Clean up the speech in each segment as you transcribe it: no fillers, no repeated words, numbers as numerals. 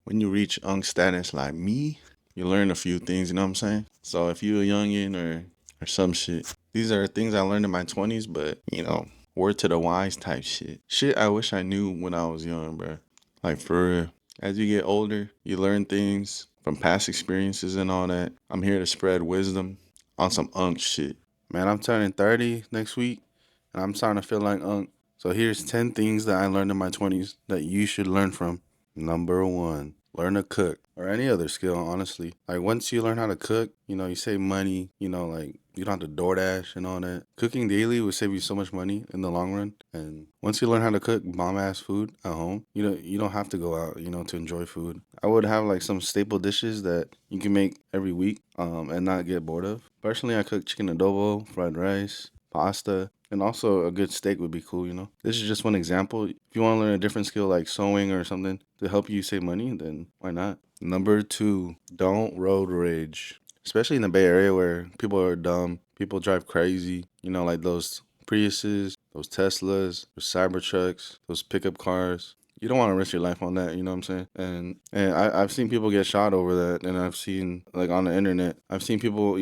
when you reach unk status like me, you learn a few things, you know what I'm saying? So if you a youngin or some shit, these are things I learned in my 20s, but word to the wise type shit. Shit I wish I knew when I was young, bro. Like for real. As you get older, you learn things from past experiences and all that. I'm here to spread wisdom on some unk shit. Man, I'm turning 30 next week, and I'm starting to feel like unk. So here's 10 things that I learned in my 20s that you should learn from. Number one, learn to cook or any other skill, honestly. Like once you learn how to cook, you save money, like you don't have to DoorDash and all that. Cooking daily will save you so much money in the long run. And once you learn how to cook bomb ass food at home, you don't have to go out, to enjoy food. I would have like some staple dishes that you can make every week and not get bored of. Personally, I cook chicken adobo, fried rice, pasta, and also a good steak would be cool. This is just one example. If you want to learn a different skill like sewing or something to help you save money, then why not? Number two, don't road rage. Especially in the Bay Area where people are dumb, people drive crazy, like those Priuses, those Teslas, those Cybertrucks, those pickup cars. You don't want to risk your life on that, you know what I'm saying? And I've seen people get shot over that, and I've seen like on the internet, I've seen people,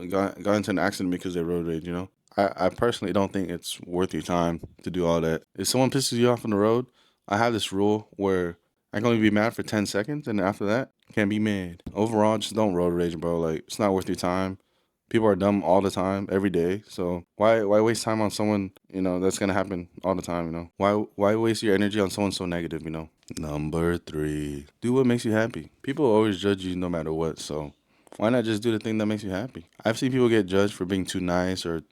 got into an accident because they road rage. I personally don't think it's worth your time to do all that. If someone pisses you off on the road, I have this rule where I can only be mad for 10 seconds, and after that, can't be mad. Overall, just don't road rage, bro. Like, it's not worth your time. People are dumb all the time, every day. So why waste time on someone, that's gonna happen all the time. Why waste your energy on someone so negative? Number three, do what makes you happy. People always judge you no matter what, so why not just do the thing that makes you happy? I've seen people get judged for being too nice or,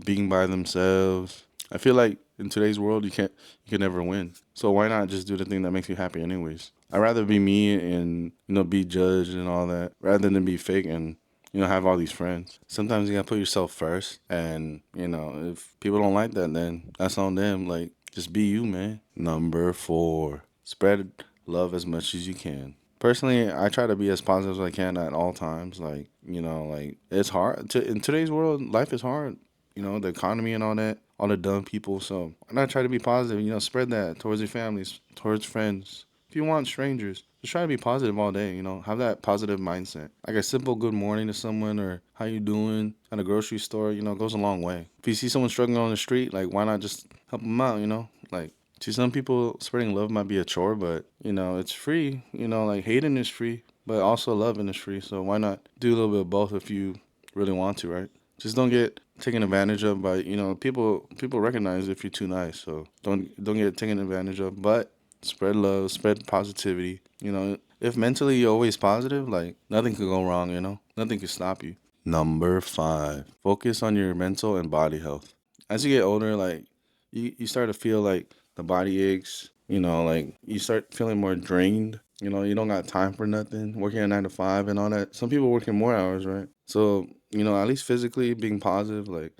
being by themselves. I feel like in today's world you can never win. So why not just do the thing that makes you happy anyways? I'd rather be me and, be judged and all that rather than be fake and have all these friends. Sometimes you gotta put yourself first, and if people don't like that, then that's on them. Like, just be you, man. Number four, spread love as much as you can. Personally, I try to be as positive as I can at all times. Like it's hard in today's world. Life is hard. The economy and all that, all the dumb people. So I try to be positive. Spread that towards your families, towards friends. If you want strangers, just try to be positive all day. Have that positive mindset. Like a simple good morning to someone or how you doing at a grocery store, goes a long way. If you see someone struggling on the street, like why not just help them out? Like to some people, spreading love might be a chore, but it's free. Like hating is free, but also loving is free. So why not do a little bit of both if you really want to, right? Just don't get taken advantage of by people. People recognize if you're too nice, so don't get taken advantage of. But spread love, spread positivity. If mentally you're always positive, like nothing could go wrong. Nothing could stop you. Number five, focus on your mental and body health. As you get older, like you start to feel like the body aches. Like you start feeling more drained. You don't got time for nothing. Working a 9 to 5 and all that. Some people working more hours, right? So at least physically being positive, like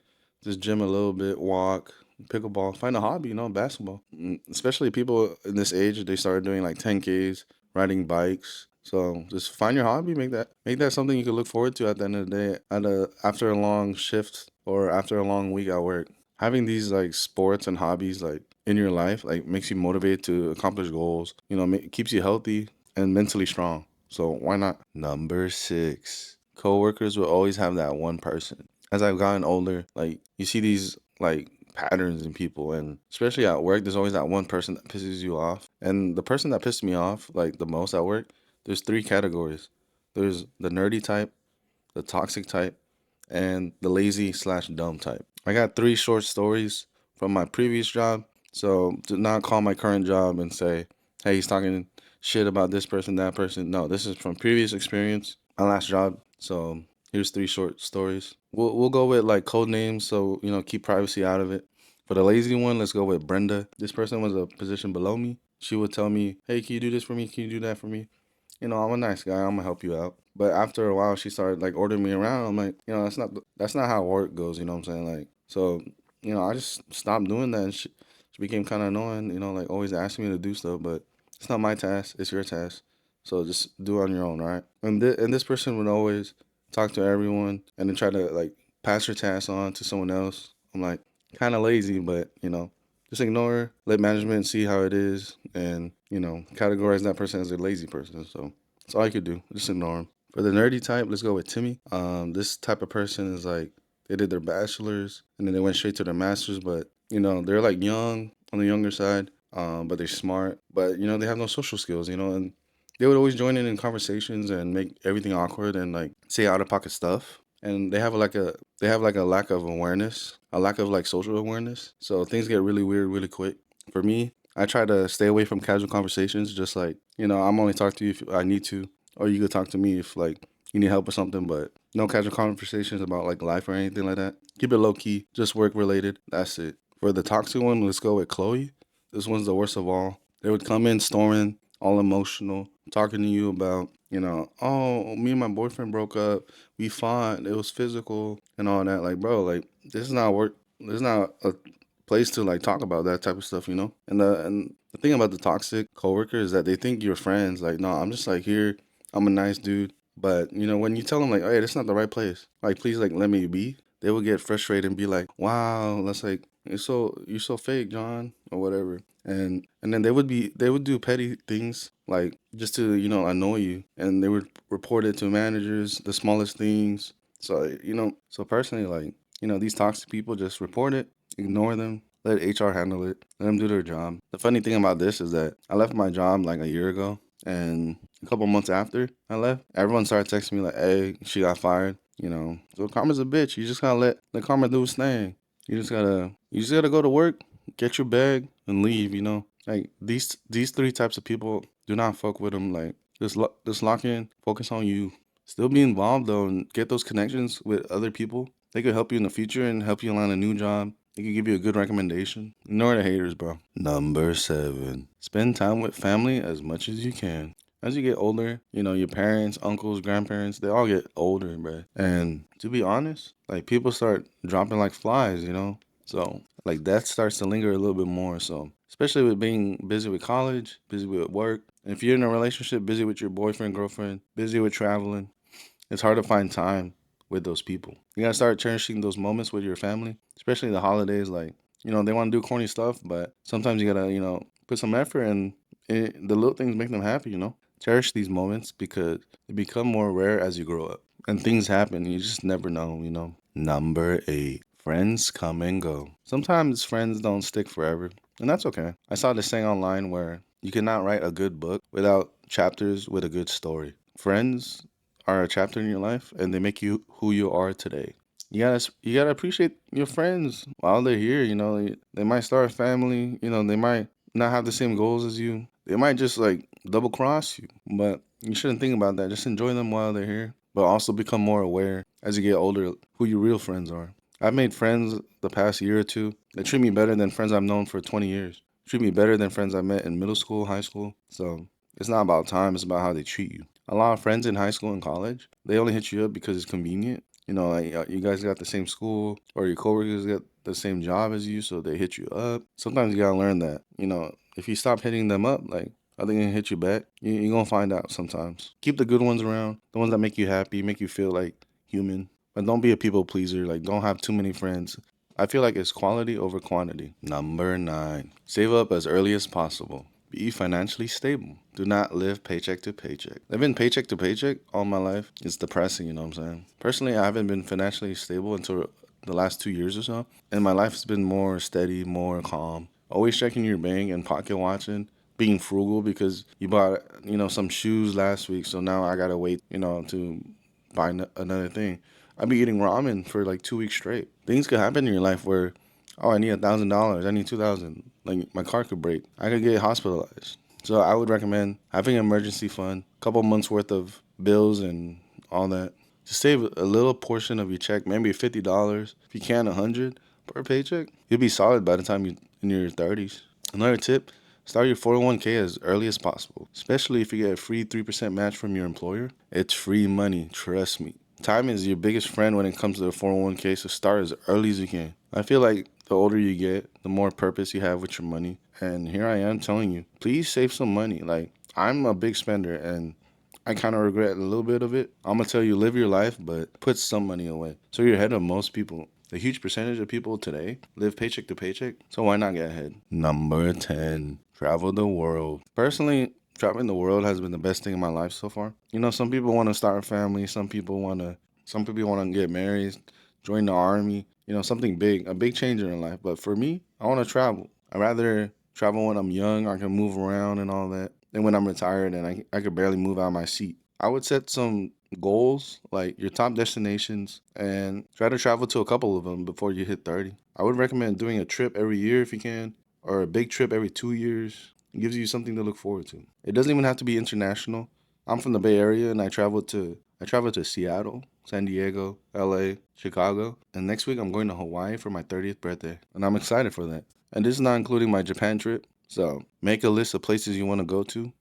just gym a little bit, walk, pickleball, find a hobby. Basketball. Especially people in this age, they start doing like 10Ks, riding bikes. So just find your hobby, make that something you can look forward to at the end of the day, after a long shift or after a long week at work. Having these like sports and hobbies like in your life like makes you motivated to accomplish goals. Keeps you healthy and mentally strong. So why not? Number six, coworkers will always have that one person. As I've gotten older, like you see these like patterns in people, and especially at work, there's always that one person that pisses you off. And the person that pissed me off like the most at work, there's three categories. There's the nerdy type, the toxic type, and the lazy slash dumb type. I got three short stories from my previous job. So do not call my current job and say, hey, he's talking shit about this person, that person. No, this is from previous experience, my last job. So here's three short stories. We'll go with like code names, so keep privacy out of it. For the lazy one, let's go with Brenda. This person was a position below me. She would tell me, hey, can you do this for me? Can you do that for me? I'm a nice guy. I'm gonna help you out. But after a while, she started like ordering me around. I'm like, that's not how work goes. You know what I'm saying? Like, so I just stopped doing that, and she became kind of annoying. Like always asking me to do stuff, but it's not my task. It's your task. So just do it on your own, right? And this person would always talk to everyone and then try to like pass her task on to someone else. I'm like kind of lazy, but Just ignore, let management see how it is, and categorize that person as a lazy person. So that's all you could do. Just ignore them. For the nerdy type, let's go with Timmy. This type of person is like they did their bachelor's and then they went straight to their master's, but they're like young on the younger side, but they're smart, but they have no social skills, and they would always join in conversations and make everything awkward and like say out of pocket stuff. And they have like a lack of awareness, a lack of like social awareness. So things get really weird really quick. For me, I try to stay away from casual conversations. Just like I'm only talking to you if I need to, or you could talk to me if like you need help or something. But no casual conversations about like life or anything like that. Keep it low key, just work related. That's it. For the toxic one, let's go with Chloe. This one's the worst of all. They would come in storming, all emotional, talking to you about, oh, me and my boyfriend broke up. We fought. It was physical and all that. Like, bro, like this is not work. This is not a place to like talk about that type of stuff. And the thing about the toxic coworker is that they think you're friends. Like, no, I'm just like here. I'm a nice dude. But when you tell them like, hey, that's not the right place. Like, please, like, let me be. They will get frustrated and be like, wow, that's like you're so fake, John, or whatever. And then they would do petty things like just to annoy you, and they would report it to managers, the smallest things. So personally, like these toxic people, just report it, ignore them, let HR handle it, let them do their job. The funny thing about this is that I left my job like a year ago, and a couple months after I left, everyone started texting me like, "Hey, she got fired." So karma's a bitch. You just gotta let the karma do its thing. You just gotta go to work, get your bag, and leave. Like these three types of people, do not fuck with them. Like just lock in, focus on you. Still be involved though, and get those connections with other people. They could help you in the future and help you land a new job. They could give you a good recommendation. Ignore the haters, bro. Number 7. Spend time with family as much as you can. As you get older, your parents, uncles, grandparents, they all get older, bro. And to be honest, like people start dropping like flies. So like that starts to linger a little bit more. So especially with being busy with college, busy with work. And if you're in a relationship, busy with your boyfriend, girlfriend, busy with traveling, it's hard to find time with those people. You gotta start cherishing those moments with your family, especially the holidays. Like, they want to do corny stuff, but sometimes you gotta, put some effort and the little things make them happy. Cherish these moments because they become more rare as you grow up. And things happen, you just never know. Number 8. Friends come and go. Sometimes friends don't stick forever, and that's okay. I saw this saying online where you cannot write a good book without chapters with a good story. Friends are a chapter in your life and they make you who you are today. You gotta appreciate your friends while they're here. They might start a family. They might not have the same goals as you. They might just like double cross you, but you shouldn't think about that. Just enjoy them while they're here, but also become more aware as you get older who your real friends are. I've made friends the past year or two that treat me better than friends I've known for 20 years. Treat me better than friends I met in middle school, high school. So it's not about time, it's about how they treat you. A lot of friends in high school and college, they only hit you up because it's convenient. Like you guys got the same school or your coworkers got the same job as you, so they hit you up. Sometimes you gotta learn that. If you stop hitting them up, like, are they gonna hit you back? You're gonna find out sometimes. Keep the good ones around, the ones that make you happy, make you feel like human. But don't be a people pleaser. Like, don't have too many friends. I feel like it's quality over quantity. Number 9. Save up as early as possible. Be financially stable. Do not live paycheck to paycheck. Living paycheck to paycheck all my life is depressing, you know what I'm saying? Personally, I haven't been financially stable until the last 2 years or so. And my life's been more steady, more calm. Always checking your bank and pocket watching. Being frugal because you bought, some shoes last week. So now I gotta wait, to buy another thing. I'd be eating ramen for like 2 weeks straight. Things could happen in your life where, oh, I need $1,000. I need 2,000. Like my car could break. I could get hospitalized. So I would recommend having an emergency fund, a couple months worth of bills and all that. To save a little portion of your check, maybe $50, if you can, 100 per paycheck. You'll be solid by the time you're in your 30s. Another tip: start your 401k as early as possible, especially if you get a free 3% match from your employer. It's free money, trust me. Time is your biggest friend when it comes to the 401k, so start as early as you can. I feel like the older you get, the more purpose you have with your money. And here I am telling you, please save some money. Like, I'm a big spender and I kind of regret a little bit of it. I'm going to tell you, live your life, but put some money away. So you're ahead of most people. a huge percentage of people today live paycheck to paycheck. So why not get ahead? Number 10, travel the world. Personally, traveling the world has been the best thing in my life so far. You know, some people want to start a family. Some people want to get married, join the army. You know, something big, a big change in their life. But for me, I want to travel. I'd rather travel when I'm young. I can move around and all that. Than when I'm retired and I could barely move out of my seat. I would set some goals, like your top destinations, and try to travel to a couple of them before you hit 30. I would recommend doing a trip every year if you can, or a big trip every 2 years. It gives you something to look forward to. It doesn't even have to be international. I'm from the Bay Area and I traveled to Seattle, San Diego, LA, Chicago, and next week I'm going to Hawaii for my 30th birthday, and I'm excited for that. And this is not including my Japan trip. So make a list of places you want to go to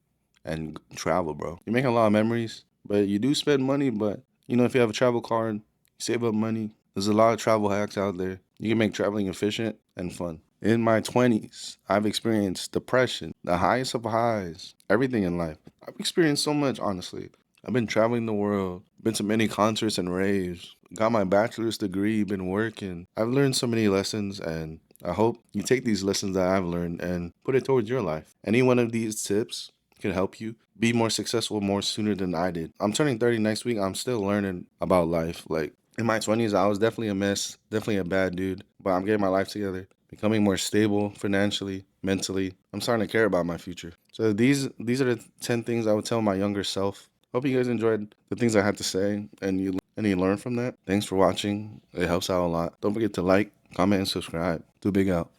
and travel, bro. You make a lot of memories, but you do spend money. But you know, if you have a travel card, you save up money. There's a lot of travel hacks out there. You can make traveling efficient and fun. In my 20s, I've experienced depression, the highest of highs, everything in life. I've experienced so much, honestly. I've been traveling the world, been to many concerts and raves, got my bachelor's degree, been working. I've learned so many lessons, and I hope you take these lessons that I've learned and put it towards your life. Any one of these tips can help you be more successful more sooner than I did. I'm turning 30 next week. I'm still learning about life. Like in my 20s, I was definitely a mess, definitely a bad dude, but I'm getting my life together, becoming more stable financially, mentally. I'm starting to care about my future. So these are the 10 things I would tell my younger self. Hope you guys enjoyed the things I had to say and you learn from that. Thanks for watching. It helps out a lot. Don't forget to like, comment, and subscribe. Too Big out.